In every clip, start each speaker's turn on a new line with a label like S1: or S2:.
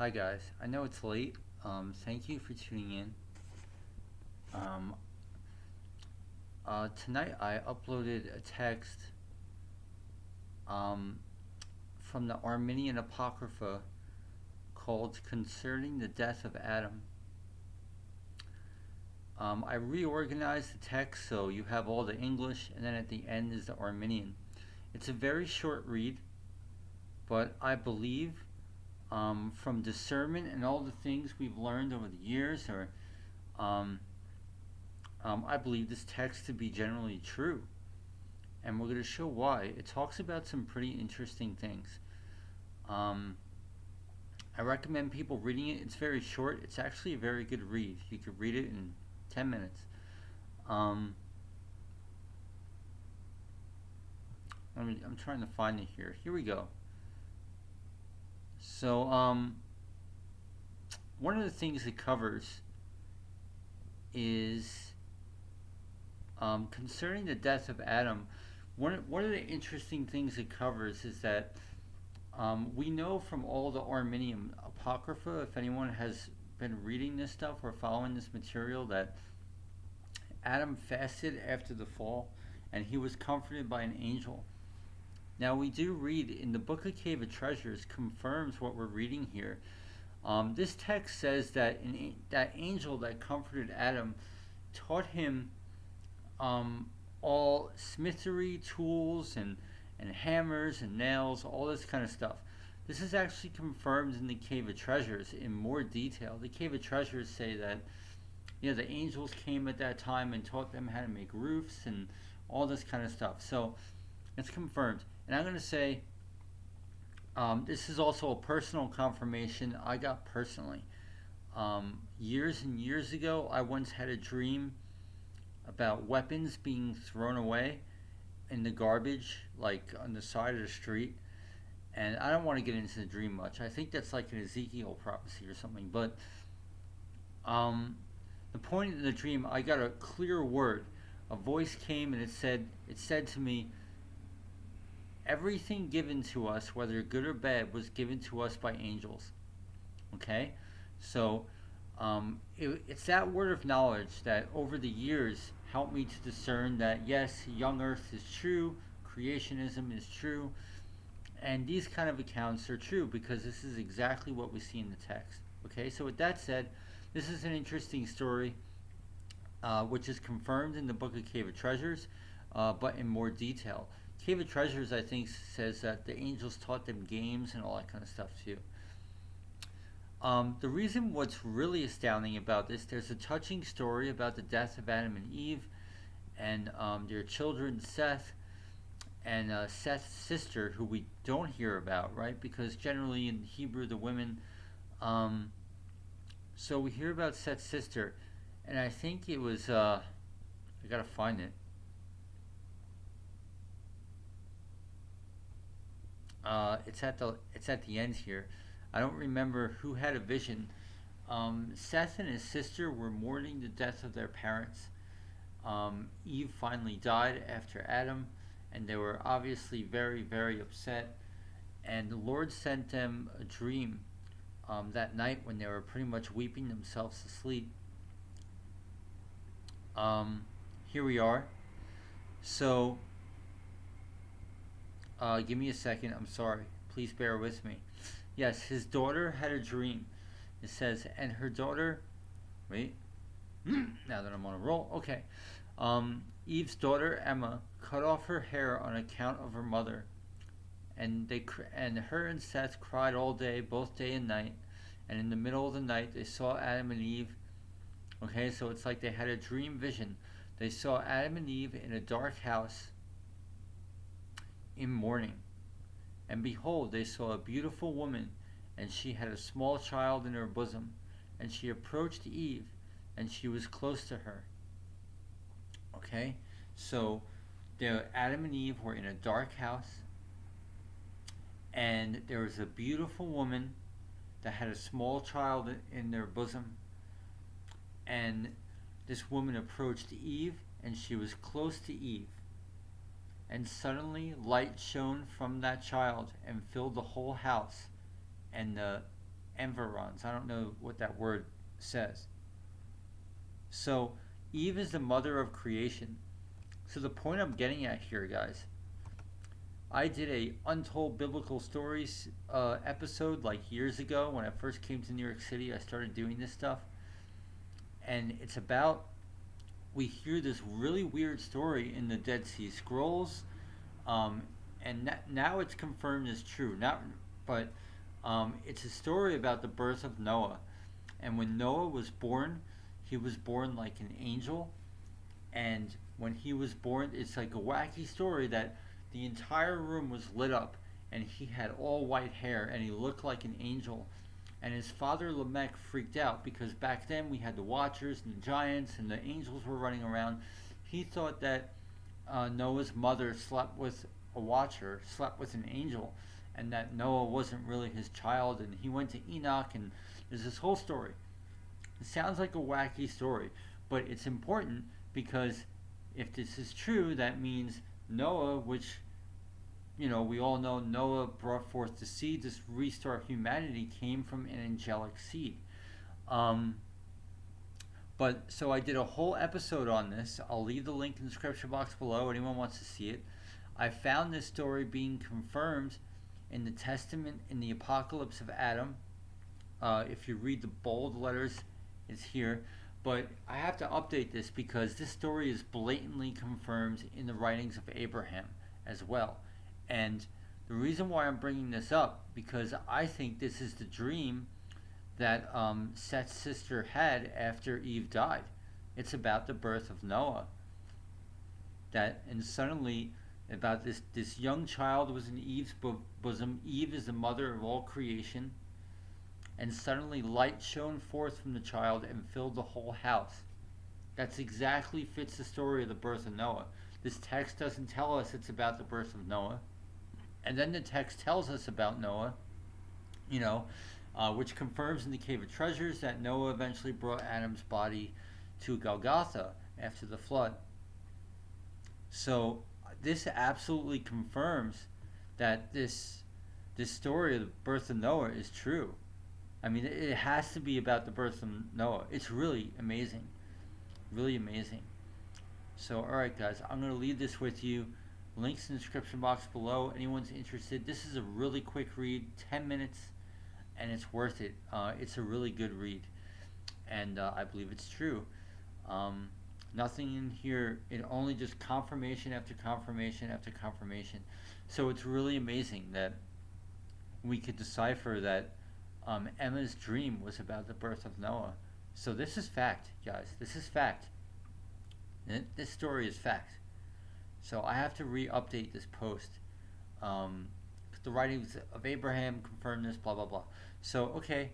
S1: Hi guys, I know it's late. Thank you for tuning in. Um, Tonight I uploaded a text um, from the Armenian Apocrypha called Concerning the Death of Adam. I reorganized the text so you have all the English and then at the end is the Armenian. It's a very short read, but I believe from discernment and all the things we've learned over the years, um, I believe this text to be generally true. And we're going to show why. It talks about some pretty interesting things. Um, I recommend people reading it. It's very short. It's actually a very good read. You could read it in 10 minutes. Um, I'm trying to find it here. Here we go. So, one of the things it covers is concerning the death of Adam. One of the interesting things it covers is that we know from all the Armenian Apocrypha, if anyone has been reading this stuff or following this material, that Adam fasted after the fall and he was comforted by an angel. Now, we do read in the Book of Cave of Treasures, confirms what we're reading here. This text says that that angel that comforted Adam taught him all smithery tools and hammers and nails, all this kind of stuff. This is actually confirmed in the Cave of Treasures in more detail. The Cave of Treasures say that the angels came at that time and taught them how to make roofs and all this kind of stuff. So it's confirmed. And I'm going to say this is also a personal confirmation I got personally. Years and years ago, I once had a dream about weapons being thrown away in the garbage, like on the side of the street. And I don't want to get into the dream much. I think that's like an Ezekiel prophecy or something. But the point of the dream, I got a clear word. A voice came and it said to me, everything given to us, whether good or bad, was given to us by angels. Okay? So it's that word of knowledge that over the years helped me to discern that yes, young earth is true, creationism is true, and these kind of accounts are true because this is exactly what we see in the text. Okay, so with that said, this is an interesting story, which is confirmed in the Book of Cave of Treasures, but in more detail. Cave of Treasures, I think, says that the angels taught them games and all that kind of stuff too. The reason what's really astounding about this, there's a touching story about the death of Adam and Eve and their children Seth and Seth's sister, who we don't hear about, right? Because generally in Hebrew, the women. So we hear about Seth's sister, and I think it was. I gotta find it. It's at the end here. I don't remember who had a vision. Seth and his sister were mourning the death of their parents. Eve finally died after Adam, and they were obviously very, very upset. And the Lord sent them a dream that night when they were pretty much weeping themselves to sleep. Um, Here we are. So, give me a second. I'm sorry. Please bear with me. Yes, his daughter had a dream. It says, and her daughter. Wait. Now that I'm on a roll. Okay. Eve's daughter Emma cut off her hair on account of her mother, and her and Seth cried all day, both day and night. And in the middle of the night, they saw Adam and Eve. Okay, so it's like they had a dream vision. They saw Adam and Eve in a dark house in mourning. And behold, they saw a beautiful woman, and she had a small child in her bosom. And she approached Eve, and she was close to her. Okay, so Adam and Eve were in a dark house, and there was a beautiful woman that had a small child in their bosom. And this woman approached Eve, and she was close to Eve. And suddenly light shone from that child and filled the whole house. And environs. I don't know what that word says. So Eve is the mother of creation. So the point I'm getting at here, guys, I did a Untold Biblical Stories episode like years ago when I first came to New York City. I started doing this stuff, and it's about, we hear this really weird story in the Dead Sea Scrolls, um, and now it's confirmed as true. Not, but it's a story about the birth of Noah, and when Noah was born, he was born like an angel, and when he was born, it's like a wacky story that the entire room was lit up, and he had all white hair, and he looked like an angel. And his father Lamech freaked out because back then we had the Watchers and the giants, and the angels were running around. He thought that Noah's mother slept with a Watcher, slept with an angel, and that Noah wasn't really his child. And he went to Enoch, and there's this whole story. It sounds like a wacky story, but it's important because if this is true, that means Noah, which, we all know Noah brought forth the seed to restart humanity, came from an angelic seed. Um, but so I did a whole episode on this. I'll leave the link in the description box below. Anyone wants to see it. I found this story being confirmed in the Testament, in the Apocalypse of Adam. If you read the bold letters, it's here. But I have to update this because this story is blatantly confirmed in the writings of Abraham as well. And the reason why I'm bringing this up, because I think this is the dream that Seth's sister had after Eve died. It's about the birth of Noah. And suddenly, about this young child was in Eve's bosom. Eve is the mother of all creation. And suddenly light shone forth from the child and filled the whole house. That's exactly fits the story of the birth of Noah. This text doesn't tell us it's about the birth of Noah. And then the text tells us about Noah, which confirms in the Cave of Treasures that Noah eventually brought Adam's body to Golgotha after the flood. So this absolutely confirms that this story of the birth of Noah is true. I mean, it has to be about the birth of Noah. It's really amazing. Really amazing. So, alright, guys, I'm going to leave this with you. Links in the description box below. Anyone's interested. This is a really quick read, 10 minutes, and it's worth it. It's a really good read, and I believe it's true. Nothing in here, it only just confirmation after confirmation after confirmation. So it's really amazing that we could decipher that Emma's dream was about the birth of Noah. So this is fact, guys. This is fact. This story is fact. So I have to re-update this post. The writings of Abraham confirm this, blah, blah, blah. So, okay.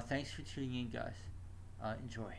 S1: Thanks for tuning in, guys. Enjoy.